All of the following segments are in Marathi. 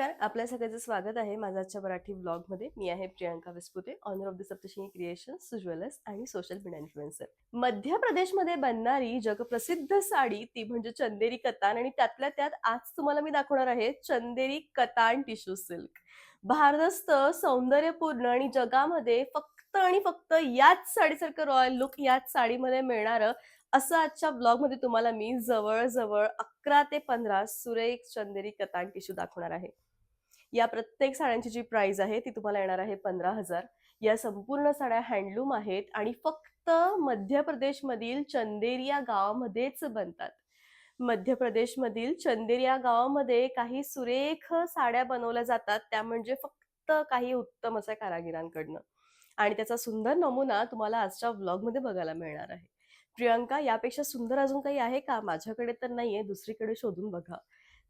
तर आपल्या सगळ्यांचं स्वागत आहे माझ्या आजच्या मराठी ब्लॉगमध्ये. मी आहे Priyanka Vispute, owner of the Saptashrungi creations, jewellers आणि सोशल मीडिया इन्फ्लुएन्सर. मध्य प्रदेशमध्ये बनणारी जगप्रसिद्ध साडी ती म्हणजे चंदेरी कतान, आणि त्यातल्या त्यात आज तुम्हाला मी दाखवणार आहे चंदेरी कतान टिश्यू सिल्क. भारदस्त, सौंदर्यपूर्ण आणि जगामध्ये फक्त आणि फक्त याच साडीसारखं रॉयल लुक याच साडीमध्ये मिळणारं असं आजच्या ब्लॉगमध्ये तुम्हाला मी जवळ-जवळ 11 ते 15 सुरेख चंदेरी कतान टिश्यू दाखवणार आहे. या प्रत्येक साड्यांची जी प्राइस आहे ती तुम्हाला येणार आहे 15,000. या संपूर्ण साड्या हँडलूम आहेत आणि फक्त मध्य प्रदेशमधील चंदेरी या गावामध्येच बनतात. मध्य प्रदेशमधील चंदेरी या गावामध्ये काही सुरेख साड्या बनवल्या जातात, त्या म्हणजे फक्त काही उत्तम अशा कारागिरांकडनं. आणि त्याचा सुंदर नमुना तुम्हाला आजच्या व्लॉगमध्ये बघायला मिळणार आहे. प्रियंका, यापेक्षा सुंदर अजून काही आहे का? माझ्याकडे तर नाहीये, दुसरीकडे शोधून बघा.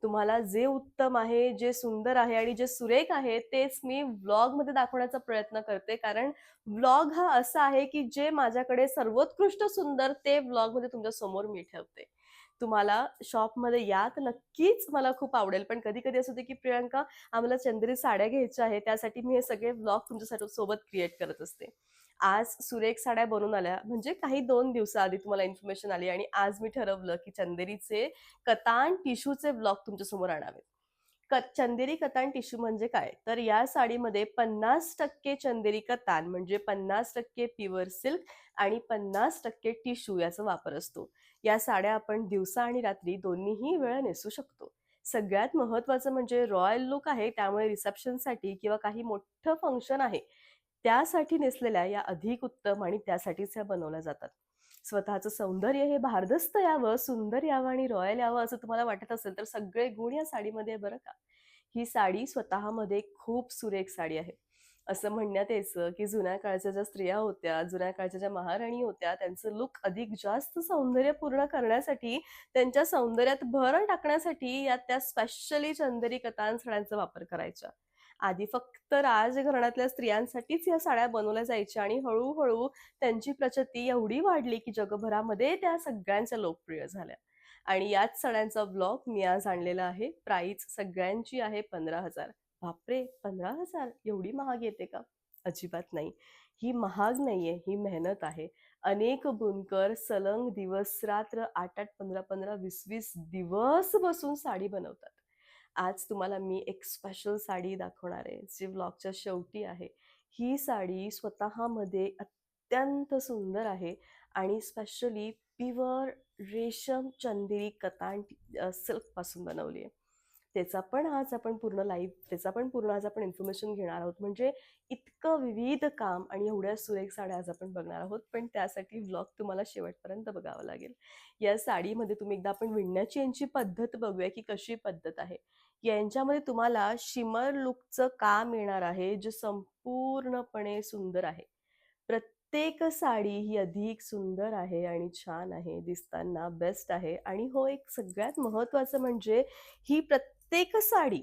तुम्हाला जे उत्तम आहे, जे सुंदर आहे आणि जे सुरेख आहे तेच मी व्लॉगमध्ये दाखवण्याचा प्रयत्न करते. कारण व्लॉग हा असा आहे, की जे माझ्याकडे सर्वोत्कृष्ट सुंदर ते व्लॉगमध्ये तुमच्या समोर मी ठेवते. तुम्हाला शॉपमध्ये या तर नक्कीच मला खूप आवडेल. पण कधी-कधी असं होतं, की प्रियंका आम्हाला चंदेरी साड्या घ्यायच्या आहेत, त्यासाठी मी हे सगळे व्लॉग तुमच्यासाठी सोबत क्रिएट करत असते. आज सुरेख साड्या बनून आल्या म्हणजे काही 2 दिवसाआधी तुम्हाला इन्फॉर्मेशन आली आणि आज मी ठरवलं, की चंदेरीचे कतान टिश्यूचे ब्लॉग तुमच्यासमोर आणावेत. चंदेरी कतान टिश्यू म्हणजे काय? तर या साडीमध्ये 50% चंदेरी कतान म्हणजे 50% प्युअर सिल्क आणि 50% टिश्यू याचा वापर असतो. या साड्या आपण दिवसा आणि रात्री दोन्हीही वेळा नेसू शकतो. सगळ्यात महत्त्वाचं म्हणजे रॉयल लूक आहे, त्यामुळे रिसेप्शनसाठी किंवा काही मोठं फंक्शन आहे, त्यासाठी नेसलेल्या या अधिक उत्तम आणि त्यासाठीच ह्या बनवल्या जातात. स्वतःचं सौंदर्य हे भारदस्त यावं, सुंदर यावं आणि रॉयल यावं असं तुम्हाला वाटत असेल तर सगळे गुण या साडीमध्ये आहे बरं का. ही साडी स्वतःमध्ये खूप सुरेख साडी आहे. असं म्हणण्यात यायचं, की जुन्या काळच्या ज्या स्त्रिया होत्या, जुन्या काळच्या ज्या महाराणी होत्या, त्यांचं लूक अधिक जास्त सौंदर्यपूर्ण करण्यासाठी, त्यांच्या सौंदर्यात भर टाकण्यासाठी या त्या स्पेशली चंदेरी कतान साड्यांचा वापर करायच्या. आधी फक्त राजघराण्यातल्या स्त्रियांसाठीच या साड्या बनवल्या जायच्या आणि हळू त्यांची प्रचिती एवढी वाढली, की जगभरामध्ये त्या सगळ्यांच्या लोकप्रिय झाल्या. आणि याच साड्यांचा ब्लॉग मी आज आणलेला आहे. प्राईस सगळ्यांची आहे 15,000. बापरे! 15,000 एवढी महाग येते का? अजिबात नाही. ही महाग नाहीये, ही मेहनत आहे. अनेक बुनकर सलग दिवस-रात्र 8-8, 15-15, 20-20 दिवस बसून साडी बनवतात. आज तुम्हाला मी एक स्पेशल साडी दाखवणार आहे, जी व्लॉगच्या शेवटी आहे. ही साडी स्वतःमध्ये अत्यंत सुंदर आहे आणि स्पेशली प्युअर रेशम चंदेरी कतान सिल्कपासून बनवली आहे. त्याचा पण पूर्ण आज आपण इन्फॉर्मेशन घेणार आहोत. म्हणजे इतकं विविध काम आणि एवढ्या सुरेख साड्या आज आपण बघणार आहोत. पण त्यासाठी व्लॉग तुम्हाला शेवटपर्यंत बघावा लागेल. या साडीमध्ये तुम्ही एकदा आपण विणण्याची यांची पद्धत बघूया, की कशी पद्धत आहे. यांच्यामध्ये तुम्हाला शिमर लूकचं काम येणार आहे, जे संपूर्णपणे सुंदर आहे. प्रत्येक साडी ही अधिक सुंदर आहे आणि छान आहे, दिसताना बेस्ट आहे. आणि हो, एक सगळ्यात महत्त्वाचं म्हणजे ही प्रत्येक साडी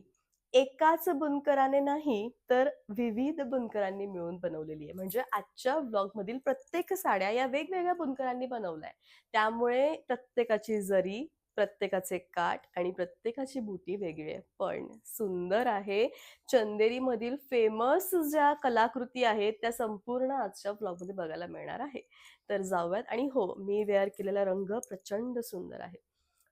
एकाच बुनकराने नाही, तर विविध बुनकरांनी मिळून बनवलेली आहे. म्हणजे आजच्या ब्लॉगमधील प्रत्येक साड्या या वेगवेगळ्या बुनकरांनी बनवल्या आहे. त्यामुळे प्रत्येकाची जरी, प्रत्येकाचे काठ आणि प्रत्येकाची बुटी वेगळी आहे. पण सुंदर आहे. चंदेरीमधील फेमस ज्या कलाकृती आहेत, त्या संपूर्ण आजच्या ब्लॉगमध्ये बघायला मिळणार आहे. तर जाऊयात. आणि हो, मी वेअर केलेला रंग प्रचंड सुंदर आहे.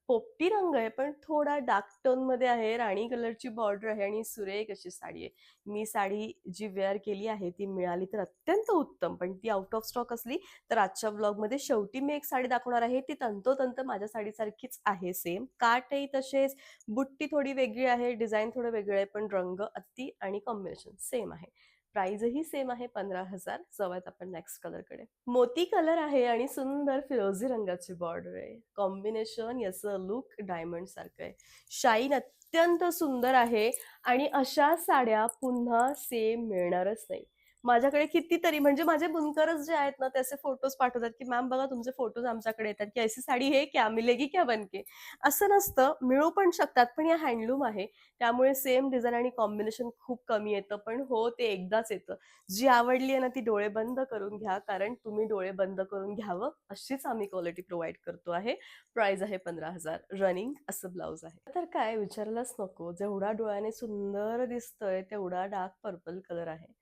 पोपटी रंग आहे, पण थोडा डार्क टोनमध्ये आहे. राणी कलरची बॉर्डर आहे आणि सुरेख अशी साडी आहे. मी साडी जी वेअर केली आहे, ती मिळाली तर अत्यंत उत्तम, पण ती आउट ऑफ स्टॉक असली तर आजच्या ब्लॉगमध्ये शेवटी मी एक साडी दाखवणार आहे. ती तंतोतंत माझ्या साडीसारखीच आहे सेम. काठही तसेच, बुट्टी थोडी वेगळी आहे, डिझाइन थोडं वेगळं आहे, पण रंग अत्ती आणि कॉम्बिनेशन सेम आहे. प्राइसही सेम आहे 15,000. जाऊयात आपण नेक्स्ट कलरकडे. मोती कलर आहे आणि सुंदर फिरोझी रंगाची बॉर्डर आहे. कॉम्बिनेशन याचं लुक डायमंड सारखं आहे. शाईन अत्यंत सुंदर आहे आणि अशा साड्या पुन्हा सेम मिळणारच नाही. माझ्याकडे कितीतरी म्हणजे माझे बुनकरच जे आहेत ना, ते असे फोटोज पाठवतात, की "मॅम बघा तुमचे फोटोज आमच्याकडे येतात, की ऐसी साडी है क्या? मिलेगी क्या बनके?" असं नसतं, मिळू पण शकतात, पण या हँडलूम आहे. त्यामुळे सेम डिझाइन आणि कॉम्बिनेशन खूप कमी येतं. पण हो, ते एकदाच येतं. जी आवडली आहे ना, ती डोळे बंद करून घ्या, कारण तुम्ही डोळे बंद करून घ्यावं, अशीच आम्ही क्वालिटी प्रोव्हाईड करतो आहे. प्राईस आहे 15,000 रनिंग असं ब्लाउज आहे. तर काय विचारायलाच नको, जेवढा डोळ्याने सुंदर दिसतोय, तेवढा डार्क पर्पल कलर आहे.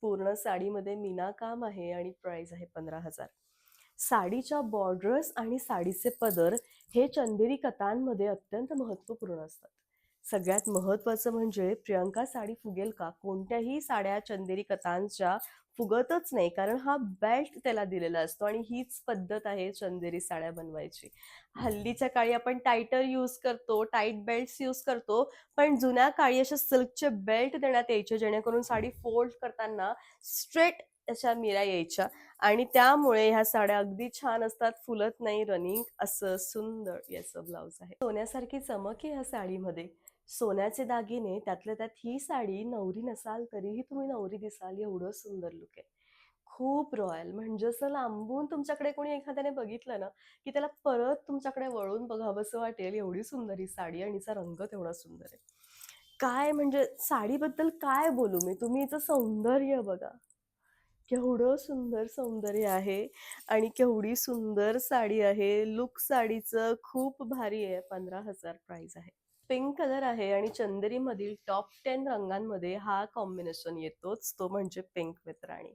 पूर्ण साडीमध्ये मीना काम आहे आणि प्राइस आहे 15,000. साडीच्या बॉर्डर्स आणि साडीचे पदर हे चंदेरी कथांमध्ये अत्यंत महत्त्वपूर्ण असतात. सगळ्यात महत्त्वाचं म्हणजे प्रियंका साडी फुगेल का? कोणत्याही साड्या चंदेरी कथांच्या फुगतच नाही, कारण हा बेल्ट त्याला दिलेला असतो आणि हीच पद्धत आहे चंदेरी साड्या बनवायची. हल्लीच्या काळी आपण टायटर यूज करतो, टाईट बेल्ट्स यूज करतो, पण जुन्या काळी असे सिल्कचे बेल्ट देण्यात यायचे, जेणेकरून साडी फोल्ड करताना स्ट्रेट अशा मिऱ्या यायच्या आणि त्यामुळे ह्या साड्या अगदी छान असतात, फुलत नाही, रनिंग असं सुंदर याचं ब्लाउज आहे. सोन्यासारखी चमक आहे ह्या साडीमध्ये. सोन्याचे दागिने, त्यातल्या त्यात ही साडी नवरी नसाल तरीही तुम्ही नवरी दिसाल, एवढं सुंदर लुक आहे. खूप रॉयल, म्हणजे असं लांबून तुमच्याकडे कोणी एखाद्याने बघितलं ना, की त्याला परत तुमच्याकडे वळून बघावंसं वाटेल, एवढी सुंदर ही साडी आणि हिचा रंग तेवढा सुंदर आहे. काय म्हणजे साडीबद्दल काय बोलू मी? तुम्ही हिचं सौंदर्य बघा. केवढं सुंदर सौंदर्य आहे आणि केवढी सुंदर साडी आहे. लुक साडीचं खूप भारी आहे. 15,000 प्राइस आहे. पिंक कलर आहे आणि चंदेरीमधील टॉप 10 रंगांमध्ये हा कॉम्बिनेशन येतोच, तो म्हणजे पिंक विथ राणी.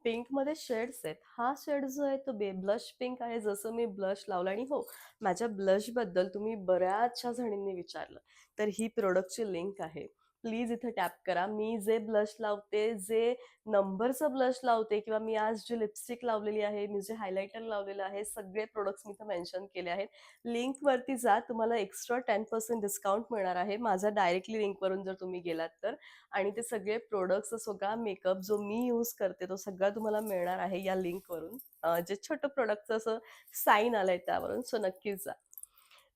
पिंकमध्ये शेड्स आहेत. हा शेड जो आहे तो ब्लश पिंक आहे, जसं मी ब्लश लावला आणि हो, माझ्या ब्लशबद्दल तुम्ही बऱ्याचशा जणींनी विचारलं. तर ही प्रॉडक्टची लिंक आहे. प्लीज इथे टॅप करा. मी जे ब्लश लावते, जे नंबरचं ब्लश लावते किंवा मी आज जी लिपस्टिक लावलेली आहे, मी जे हायलायटर लावलेलं आहे, सगळे प्रॉडक्ट्स मी इथं मेन्शन केले आहेत. लिंकवरती जा, तुम्हाला एक्स्ट्रा 10% डिस्काउंट मिळणार आहे. माझ्या डायरेक्टली लिंकवरून जर तुम्ही गेलात तर. आणि ते सगळे प्रोडक्ट्स, सगळा मेकअप जो मी यूज करते, तो सगळा तुम्हाला मिळणार आहे या लिंकवरून. जे छोटं प्रोडक्टचं असं साईन आलंय त्यावरून, सो नक्कीच जा.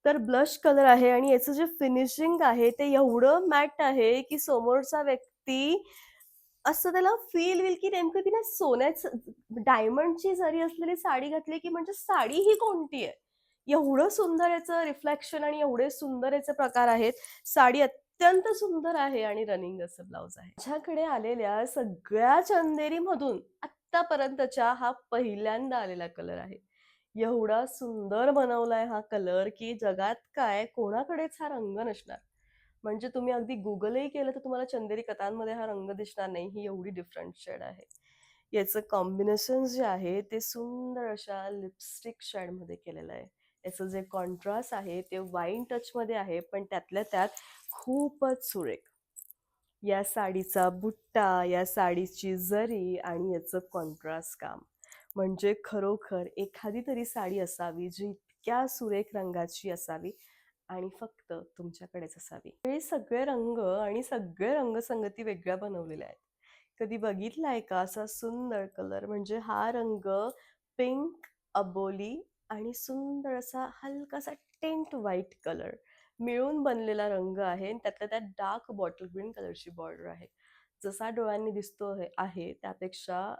तर ब्लश कलर आहे आणि याचं जे फिनिशिंग आहे ते एवढं मॅट आहे, की समोरचा व्यक्ती असं त्याला फील होईल, की नेमकं तिने सोन्याचं डायमंडची जरी असलेली साडी घातली, की म्हणजे साडी ही कोणती आहे? एवढं सुंदर याचं रिफ्लेक्शन आणि एवढे सुंदर याचे प्रकार आहेत. साडी अत्यंत सुंदर आहे आणि रनिंग असं ब्लाउज आहे. माझ्याकडे आलेल्या सगळ्या चंदेरीमधून आत्तापर्यंतच्या हा पहिल्यांदा आलेला कलर आहे. एवढा सुंदर बनवलाय हा कलर, की जगात काय कोणाकडेच हा रंग नसणार. म्हणजे तुम्ही अगदी Googleही केलं तर तुम्हाला चंदेरी कथांमध्ये हा रंग दिसणार नाही. ही एवढी डिफरंट शेड आहे. याचं कॉम्बिनेशन जे आहे ते सुंदर अशा लिपस्टिक शेडमध्ये केलेलं आहे. याचं जे कॉन्ट्रास्ट आहे ते वाईन टचमध्ये आहे, पण त्यातल्या त्यात खूपच सुरेख. या साडीचा बुट्टा, या साडीची जरी आणि याचं कॉन्ट्रास्ट काम. म्हणजे खरोखर एखादी तरी साडी असावी जी इतक्या सुरेख रंगाची असावी आणि फक्त तुमच्याकडेच असावी. हे सगळे रंग आणि सगळे रंगसंगती वेगळ्या बनवलेल्या आहेत. कधी बघितलाय का असा सुंदर कलर? म्हणजे हा रंग पिंक, अबोली आणि सुंदर असा हलकासा टिंट व्हाईट कलर मिळून बनलेला रंग आहे आणि त्यातल्या त्यात डार्क बॉटल ग्रीन कलरची बॉर्डर आहे. जसा डोळ्यांनी दिसतो आहे त्यापेक्षा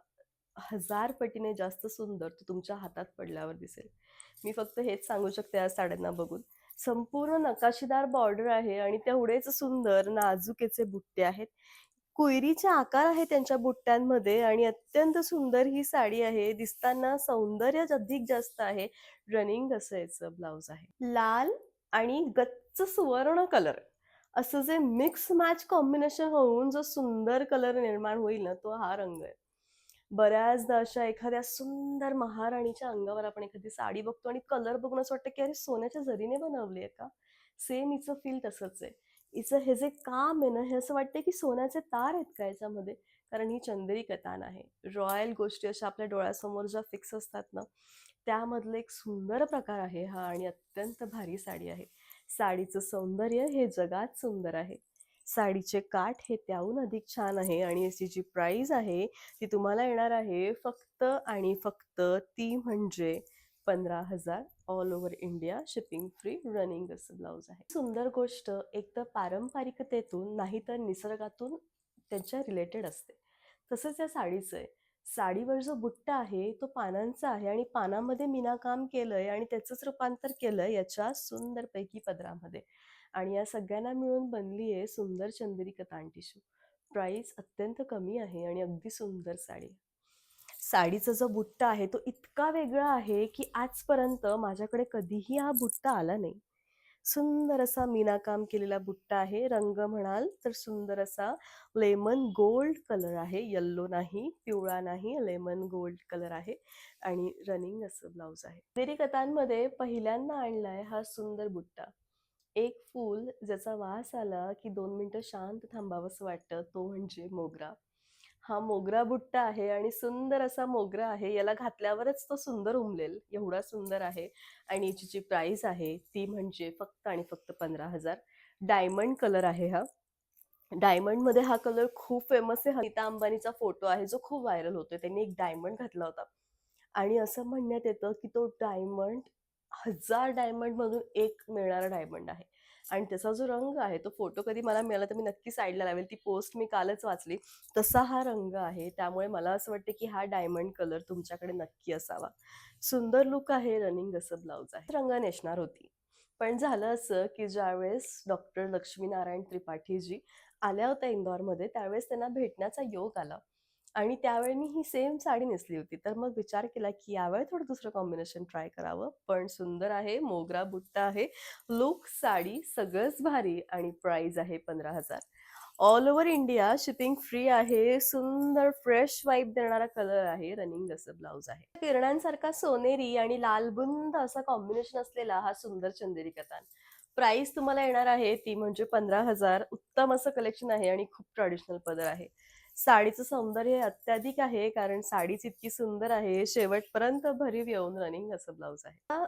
1000 पटीने जास्त सुंदर तो तुमच्या हातात पडल्यावर दिसेल. मी फक्त हेच सांगू शकते या साड्यांना बघून. संपूर्ण नकाशीदार बॉर्डर आहे आणि तेवढेच सुंदर नाजूक याचे बुट्टे आहेत. कोयरीचे आकार आहे त्यांच्या बुट्ट्यांमध्ये आणि अत्यंत सुंदर ही साडी आहे. दिसताना सौंदर्यच अधिक जास्त आहे. रनिंग असं याचं ब्लाउज आहे. लाल आणि गच्च सुवर्ण कलर असं जे मिक्स मॅच कॉम्बिनेशन होऊन जो सुंदर कलर निर्माण होईल ना, तो हा रंग आहे. बऱ्याचदा अशा एखाद्या सुंदर महाराणीच्या अंगावर आपण एखादी साडी बघतो आणि कलर बघून असं वाटतं, की अरे सोन्याच्या जरीने बनवली आहे का? सेम हिचं फील तसंच आहे. हिचं हे जे काम आहे ना, हे असं वाटतं की सोन्याचे तार आहेत का याच्यामध्ये? कारण ही चंदेरी कतान आहे. रॉयल गोष्टी अशा आपल्या डोळ्यासमोर ज्या फिक्स असतात ना, त्यामधलं एक सुंदर प्रकार आहे हा आणि अत्यंत भारी साडी आहे. साडीचं सौंदर्य हे जगात सुंदर आहे. साडीचे काठ हे त्याहून अधिक छान आहे आणि याची जी प्राईज आहे ती तुम्हाला येणार आहे फक्त आणि फक्त ती म्हणजे 15,000 all over India shipping free running असं ब्लाउज आहे. सुंदर गोष्ट एक तर पारंपरिकतेतून नाही तर निसर्गातून त्यांच्या रिलेटेड असते. तसंच या साडीचं आहे. साडीवर जो बुट्टा आहे तो पानांचा आहे आणि पानामध्ये मीनाकाम केलंय आणि त्याचंच रूपांतर केलंय याच्या सुंदरपैकी पदरामध्ये. आणि या सगळ्यांना मिळून बनली आहे सुंदर चंदेरी कतान टिश्यू. प्राईस अत्यंत कमी आहे आणि अगदी सुंदर साडी आहे. साडीचा जो बुट्टा आहे तो इतका वेगळा आहे की आजपर्यंत माझ्याकडे कधीही हा बुट्टा आला नाही. सुंदर असा मीनाकाम केलेला बुट्टा आहे. रंग म्हणाल तर सुंदर असा लेमन गोल्ड कलर आहे. येल्लो नाही, पिवळा नाही, लेमन गोल्ड कलर आहे आणि रनिंग असं ब्लाउज आहे. चंदेरी कतांमध्ये पहिल्यांदा आणलाय हा सुंदर बुट्टा. एक फूल ज्याचा वास आला की 2 मिनिटं शांत थांबावंसं वाटतं तो म्हणजे मोगरा. हा मोगरा बुट्टा आहे आणि सुंदर असा मोगरा आहे. याला घातल्यावरच तो सुंदर उमलेल, एवढा सुंदर आहे. आणि याची जी प्राइस आहे ती म्हणजे फक्त आणि फक्त 15,000. डायमंड कलर आहे हा. डायमंडमध्ये हा कलर खूप फेमस आहे. नीता अंबानीचा फोटो आहे जो खूप व्हायरल होतोय. त्यांनी एक डायमंड घातला होता आणि असं म्हणण्यात येतं की तो डायमंड 1000 डायमंडमधून एक मिळणारा डायमंड आहे. आणि त्याचा जो रंग आहे तो फोटो कधी मला मिळाला तर मी नक्की साईडला लावेल. ती पोस्ट मी कालच वाचली. तसा हा रंग आहे. त्यामुळे मला असं वाटतं की हा डायमंड कलर तुमच्याकडे नक्की असावा. सुंदर लुक आहे, रनिंग असं ब्लाउज आहे. रंग नेसणार होती. पण झालं असं की ज्यावेळेस डॉक्टर लक्ष्मीनारायण त्रिपाठीजी आल्या होत्या इंदौरमध्ये त्यावेळेस त्यांना भेटण्याचा योग आला. आणि त्यावेळी मी ही सेम साडी नेसली होती. तर मग विचार केला की यावेळी थोडं दुसरं कॉम्बिनेशन ट्राय करावं. पण सुंदर आहे, मोगरा बुट्टा आहे, लूक, साडी सगळंच भारी आणि प्राईज आहे 15,000. All over India shipping free आहे. सुंदर फ्रेश वाइब देणारा कलर आहे. रनिंग असं ब्लाउज आहे. किरणांसारखा सोनेरी आणि लालबुंद असा कॉम्बिनेशन असलेला हा सुंदर चंदेरी कतान. प्राइस तुम्हाला येणार आहे ती म्हणजे 15,000. उत्तम असं कलेक्शन आहे आणि खूप ट्रेडिशनल पदर आहे. साडीचं सौंदर्य अत्याधिक आहे कारण साडीच इतकी सुंदर आहे. शेवटपर्यंत भरीव येऊन रनिंग असं ब्लाउज आहे. हा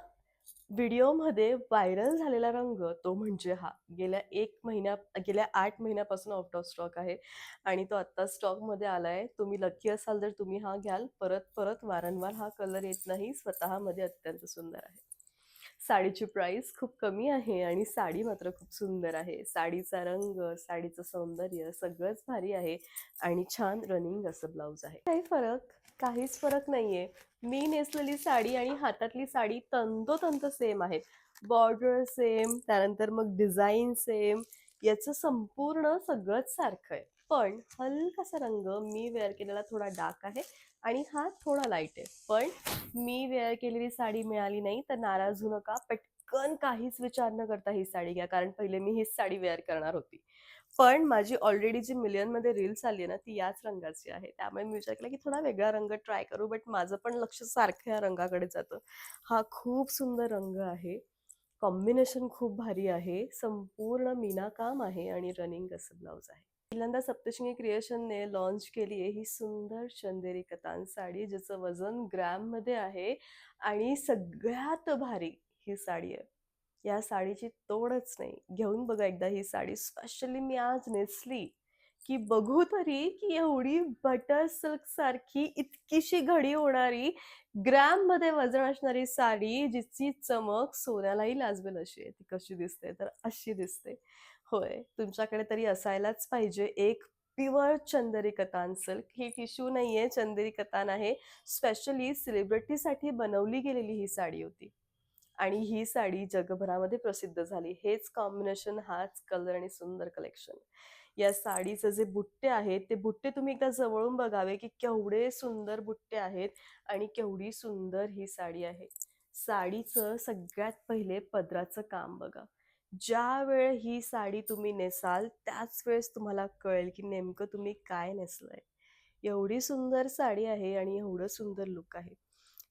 व्हिडिओमध्ये व्हायरल झालेला रंग तो म्हणजे हा. गेल्या 8 महिन्यापासून आउट ऑफ स्टॉक आहे आणि तो आत्ता स्टॉकमध्ये आलाय. तुम्ही लकी असाल तर तुम्ही हा घ्याल. परत वारंवार हा कलर येत नाही. स्वतःमध्ये अत्यंत सुंदर आहे. साडीची प्राइस खूप कमी आहे आणि साडी मात्र खूप सुंदर आहे. साडीचा रंग, साडीचं सौंदर्य सगळंच भारी आहे आणि छान रनिंग असं ब्लाउज आहे. काहीच फरक नाहीये. मी नेसलेली साडी आणि हातातली साडी तंतोतंत सेम आहेत. बॉर्डर सेम, त्यानंतर मग डिझाईन सेम, याचं संपूर्ण सगळंच सारखं आहे. पण हलकासा रंग मी वेअर केलेला थोडा डार्क आहे आणि हा थोडा लाईट आहे. पण मी वेअर केलेली साडी मिळाली नाही तर नाराज होऊ नका. पटकन काहीच विचार न करता ही साडी घ्या कारण पहिले मी हीच साडी वेअर करणार होती. पण माझी ऑलरेडी जी मिलियनमध्ये रील्स आली आहे ना ती याच रंगाची आहे. त्यामुळे मी विचार केला की थोडा वेगळा रंग ट्राय करू. बट माझं पण लक्ष सारखं या रंगाकडे जातं. हा खूप सुंदर रंग आहे. कॉम्बिनेशन खूप भारी आहे. संपूर्ण मीनाकाम आहे आणि रनिंग असं ब्लाउज आहे. पहिल्यांदा सप्तशृंगी क्रिएशनने लॉन्च केली आहे ही सुंदर चंदेरी कतान साडी जिचं वजन ग्रॅममध्ये आहे आणि सगळ्यात भारी ही साडी आहे. या साडीची तोडच नाही. घेऊन बघा एकदा ही साडी. स्पेशली मी आज नेसली की बघू तरी की एवढी बटर सिल्क सारखी इतकीशी घडी होणारी ग्रॅममध्ये वजन असणारी साडी जिची चमक सोन्यालाही लाजवेल अशी आहे. ती कशी दिसते तर अशी दिसते. होय, तुमच्याकडे तरी असायलाच पाहिजे एक प्युअर चंदेरी कतान सिल्क. ही टिश्यू नाहीये, चंदेरी कतान आहे. स्पेशली सेलिब्रिटीसाठी बनवली गेलेली ही साडी होती. आणि ही साडी जगभरामध्ये प्रसिद्ध झाली. हेच कॉम्बिनेशन, हाच कलर आणि सुंदर कलेक्शन. या साडीचे जे बुट्टे आहेत ते बुट्टे तुम्ही एकदा जवळून बघावे की केवढे सुंदर बुट्टे आहेत आणि केवढी सुंदर ही साडी आहे. साडीचं सगळ्यात पहिले पदराचं काम बघा. ज्या वेळ ही साडी तुम्ही नेसाल त्याच वेळेस तुम्हाला कळेल की नेमकं तुम्ही काय नेसलंय. एवढी सुंदर साडी आहे आणि एवढं सुंदर लुक आहे.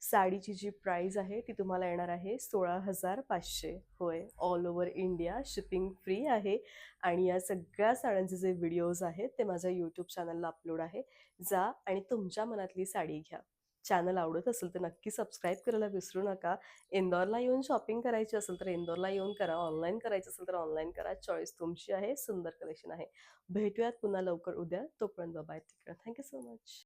साडीची जी प्राइस आहे ती तुम्हाला येणार आहे 16,500. होय, all over India shipping free आहे आणि या सगळ्या साड्यांचे जे व्हिडिओज आहेत ते माझ्या यूट्यूब चॅनलला अपलोड आहे. जा आणि तुमच्या मनातली साडी घ्या. चॅनल आवडत असेल तर नक्की सबस्क्राईब करायला विसरू नका. इंदौरला येऊन शॉपिंग करायची असेल तर इंदौरला येऊन करा. ऑनलाईन करायचं असेल तर ऑनलाईन करा. चॉईस तुमची आहे. सुंदर कलेक्शन आहे. भेटूयात पुन्हा लवकर उद्या. तोपर्यंत बाय. Thank you so much.